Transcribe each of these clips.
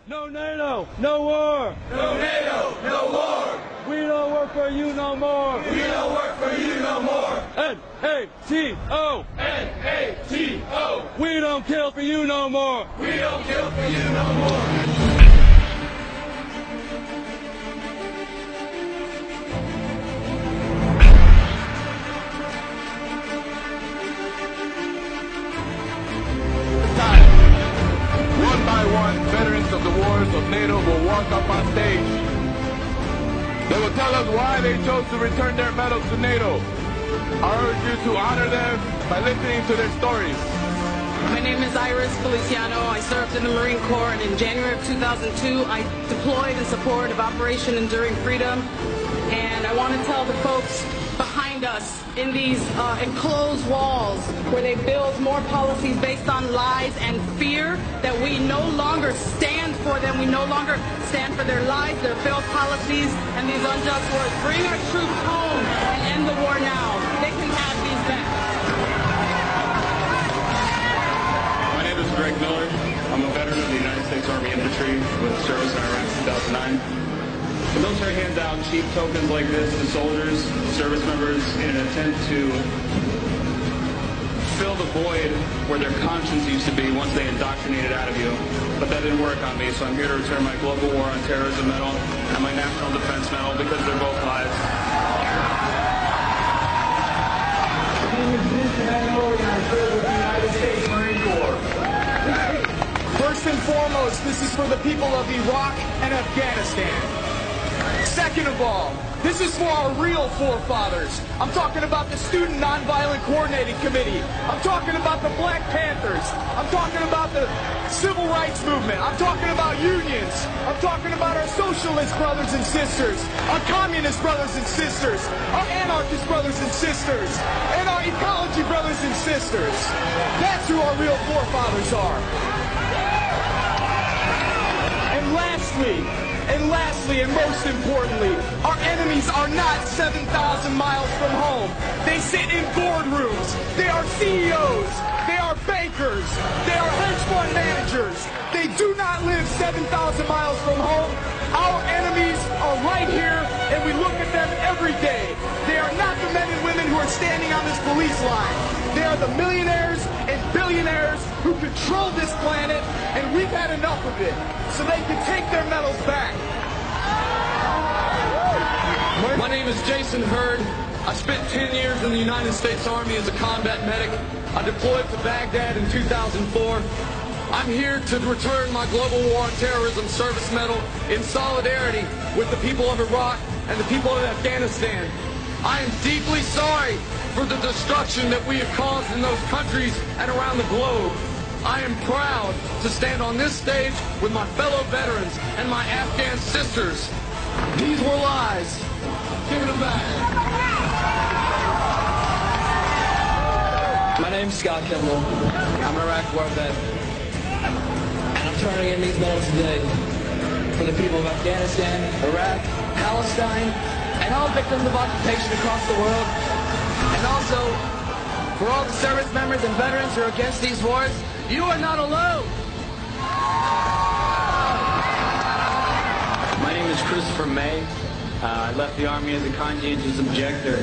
No NATO, no war. No NATO, no war. We don't work for you no more. We don't work for you no more. N-A-T-O. N-A-T-O. We don't kill for you no more. We don't kill for you no more. One by one, veterans of the wars of NATO will walk up on stage. They will tell us why they chose to return their medals to NATO. I urge you to honor them by listening to their stories. My name is Iris Feliciano. I served in the Marine Corps, and in January of 2002, I deployed in support of Operation Enduring Freedom. And I want to tell the folks behind us in these enclosed walls where they build more policies based on lies and fear that we no longer stand for them. We no longer stand for their lies, their failed policies, and these unjust wars. Bring our troops home and end the war now. They can have these back. My name is Greg Miller. I'm a veteran of the United States Army Infantry with service in Iraq 2009. The military hands out cheap tokens like this to soldiers, service members, in an attempt to fill the void where their conscience used to be once they indoctrinated out of you. But that didn't work on me, so I'm here to return my Global War on Terrorism medal and my National Defense medal because they're both lies. My name is Vincent Aguilar, and I serve with the United States Marine Corps. First and foremost, this is for the people of Iraq and Afghanistan. Second of all, this is for our real forefathers. I'm talking about the Student Nonviolent Coordinating Committee. I'm talking about the Black Panthers. I'm talking about the Civil Rights Movement. I'm talking about unions. I'm talking about our socialist brothers and sisters, our communist brothers and sisters, our anarchist brothers and sisters, and our ecology brothers and sisters. That's who our real forefathers are. And lastly, and most importantly, our enemies are not 7,000 miles from home. They sit in boardrooms. They are CEOs. They are bankers. They are hedge fund managers. They do not live 7,000 miles from home. Our enemies are right here, and we look at them every day. They are not the men and women who are standing on this police line. They are the millionaires and billionaires who control this planet, and we've had enough of it, so they can take their medals back. My name is Jason Hurd. I spent 10 years in the United States Army as a combat medic. I deployed to Baghdad in 2004. I'm here to return my Global War on Terrorism service medal in solidarity with the people of Iraq and the people of Afghanistan. I am deeply sorry for the destruction that we have caused in those countries and around the globe. I am proud to stand on this stage with my fellow veterans and my Afghan sisters. These were lies. Give them back. My name's Scott Kimball. I'm an Iraq war vet. And I'm turning in these medals today for the people of Afghanistan, Iraq, Palestine, and all victims of occupation across the world. And also, for all the service members and veterans who are against these wars, you are not alone. My name is Christopher May. I left the Army as a conscientious objector.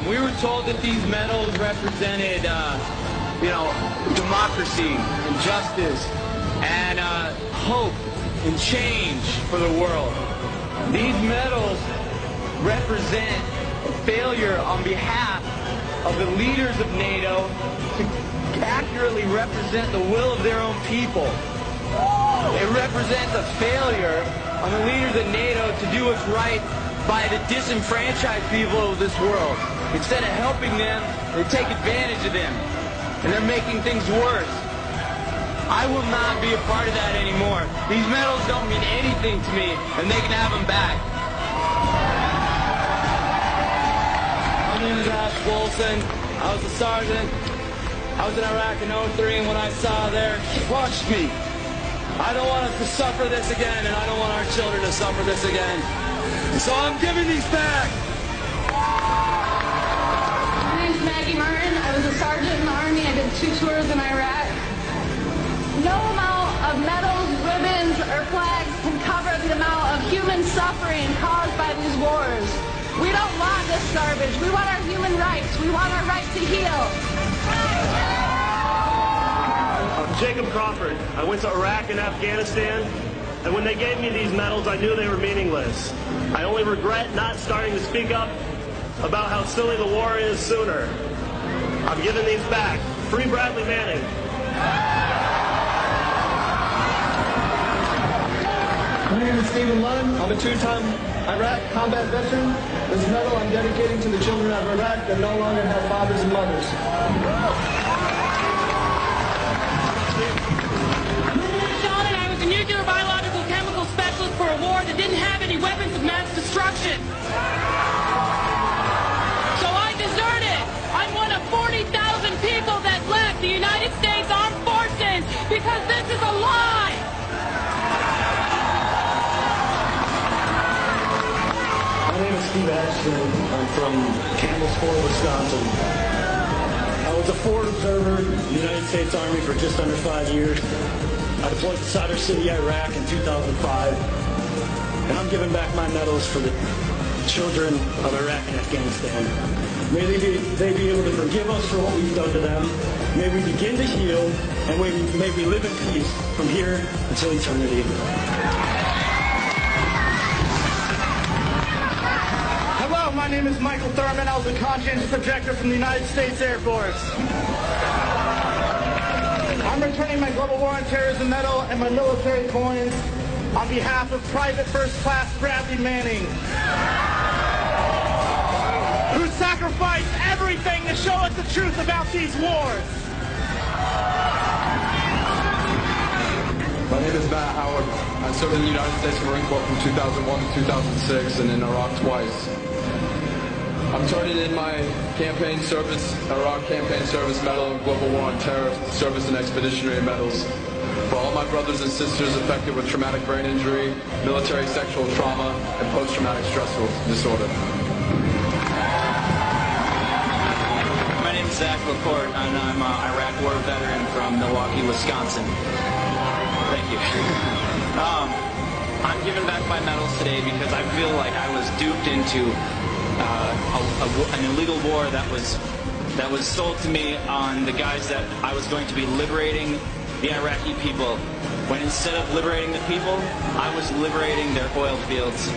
We were told that these medals represented, democracy and justice and hope and change for the world. These medals represent failure on behalf of the leaders of NATO to accurately represent the will of their own people. It represents a failure on the leaders of NATO to do what's right by the disenfranchised people of this world. Instead of helping them, they take advantage of them, and they're making things worse. I will not be a part of that anymore. These medals don't mean anything to me, and they can have them back. My name is Ash Wilson. I was a sergeant. I was in Iraq in 03, and what I saw there crushed me. I don't want us to suffer this again, and I don't want our children to suffer this again. So I'm giving these back. My name's Maggie Martin. I was a sergeant in the Army. I did 2 tours in Iraq. No amount of medals, ribbons, or flags can cover the amount of human suffering caused by these wars. We don't want this garbage. We want our human rights. We want our right to heal. I'm Jacob Crawford. I went to Iraq and Afghanistan, and when they gave me these medals, I knew they were meaningless. I only regret not starting to speak up about how silly the war is sooner. I'm giving these back. Free Bradley Manning. My name is Stephen Lunn. I'm a two-time Iraq combat veteran. This medal I'm dedicating to the children of Iraq that no longer have fathers and mothers. Sean and I was a nuclear, biological, chemical specialist for a war that didn't have any weapons of mass destruction. So I deserted. I'm one of 40,000 people that left the United States Armed Forces because this is a lie. My name is Steve Ashton. I'm from Campbell's Ford, Wisconsin. I was a forward observer in the United States Army for just under 5 years. I deployed to Sadr City, Iraq in 2005. And I'm giving back my medals for the children of Iraq and Afghanistan. May they be able to forgive us for what we've done to them. May we begin to heal, and may we live in peace from here until eternity. Hello, my name is Michael Thurman. I was a conscientious objector from the United States Air Force. I'm returning my Global War on Terrorism medal and my military coins on behalf of Private First Class Bradley Manning, who sacrificed everything to show us the truth about these wars. My name is Matt Howard. I served in the United States Marine Corps from 2001 to 2006 and in Iraq twice. I'm turning in my campaign service, Iraq Campaign Service Medal, Global War on Terror, Service and Expeditionary Medals for all my brothers and sisters affected with traumatic brain injury, military sexual trauma, and post-traumatic stress disorder. My name is Zach LaCourte, and I'm an Iraq War veteran from Milwaukee, Wisconsin. Thank you. I'm giving back my medals today because I feel like I was duped into an illegal war that was sold to me on the guise that I was going to be liberating the Iraqi people, when instead of liberating the people, I was liberating their oil fields.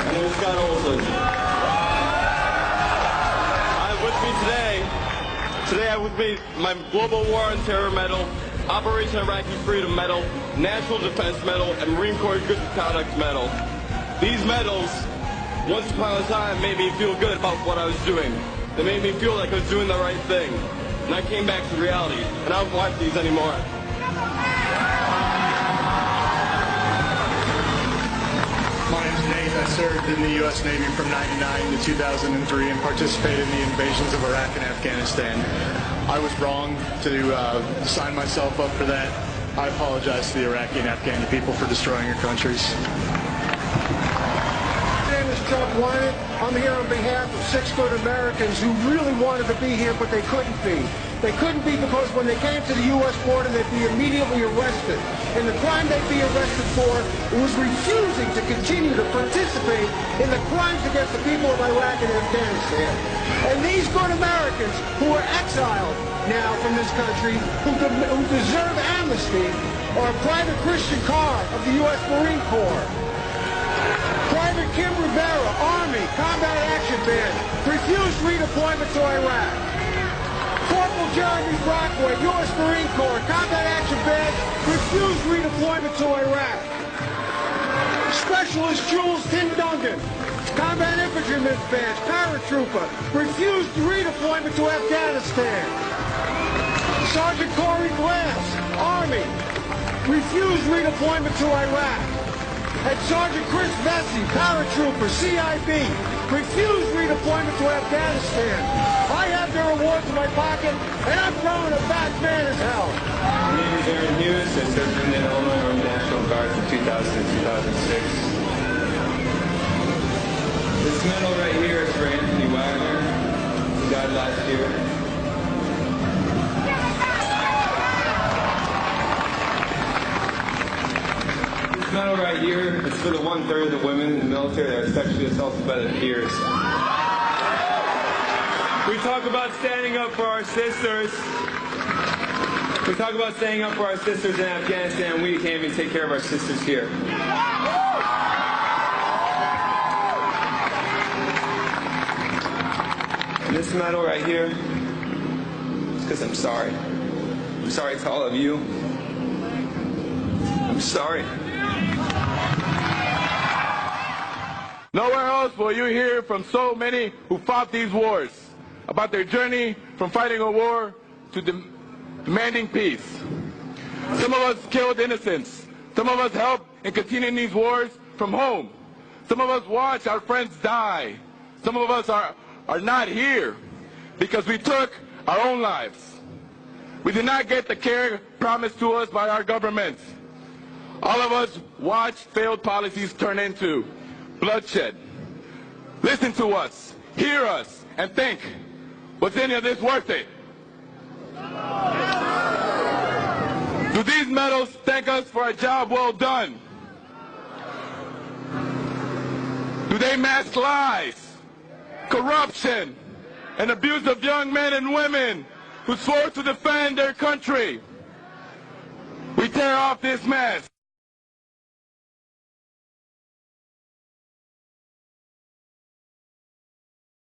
My name is Scott Olson. Today I would be my Global War on Terror Medal, Operation Iraqi Freedom Medal, National Defense Medal, and Marine Corps Good Conduct Medal. These medals, once upon a time, made me feel good about what I was doing. They made me feel like I was doing the right thing. And I came back to reality, and I don't want these anymore. My name's Nate. I served in the U.S. Navy from 99 to 2003 and participated in the invasions of Iraq and Afghanistan. I was wrong to sign myself up for that. I apologize to the Iraqi and Afghani people for destroying your countries. My name is Chuck Wyatt. I'm here on behalf of 6 good Americans who really wanted to be here, but they couldn't be. They couldn't be because when they came to the U.S. border, they'd be immediately arrested. And the crime they'd be arrested for was refusing to continue to participate in the crimes against the people of Iraq and Afghanistan. And these good Americans who are exiled now from this country, who deserve amnesty, are Private Christian Carr of the U.S. Marine Corps, Private Kim Rivera, Army, Combat Action Band, refused redeployment to Iraq. Corporal Jeremy Brockway, U.S. Marine Corps, Combat Action Band, refused redeployment to Iraq. Specialist Jules Tim Dungan, Combat Infantryman Band, paratrooper, refused redeployment to Afghanistan. Sergeant Corey Glass, Army, refused redeployment to Iraq. And Sergeant Chris Vesey, paratrooper, CIB, refused redeployment to Afghanistan. I have their awards in my pocket, and I'm throwing them back mad as hell. My name is Aaron Hughes. I served in the Illinois Army National Guard from 2000 to 2006. This medal right here is for Anthony Wagner, who died last year. This medal right here is for the 1/3 of the women in the military that are sexually assaulted by their peers. We talk about standing up for our sisters. We talk about standing up for our sisters in Afghanistan. We can't even take care of our sisters here. And this medal right here is because I'm sorry. I'm sorry to all of you. I'm sorry. Nowhere else will you hear from so many who fought these wars about their journey from fighting a war to demanding peace. Some of us killed innocents. Some of us helped in continuing these wars from home. Some of us watched our friends die. Some of us are not here because we took our own lives. We did not get the care promised to us by our governments. All of us watched failed policies turn into bloodshed. Listen to us, hear us, and think, was any of this worth it? Do these medals thank us for a job well done? Do they mask lies, corruption, and abuse of young men and women who swore to defend their country? We tear off this mask.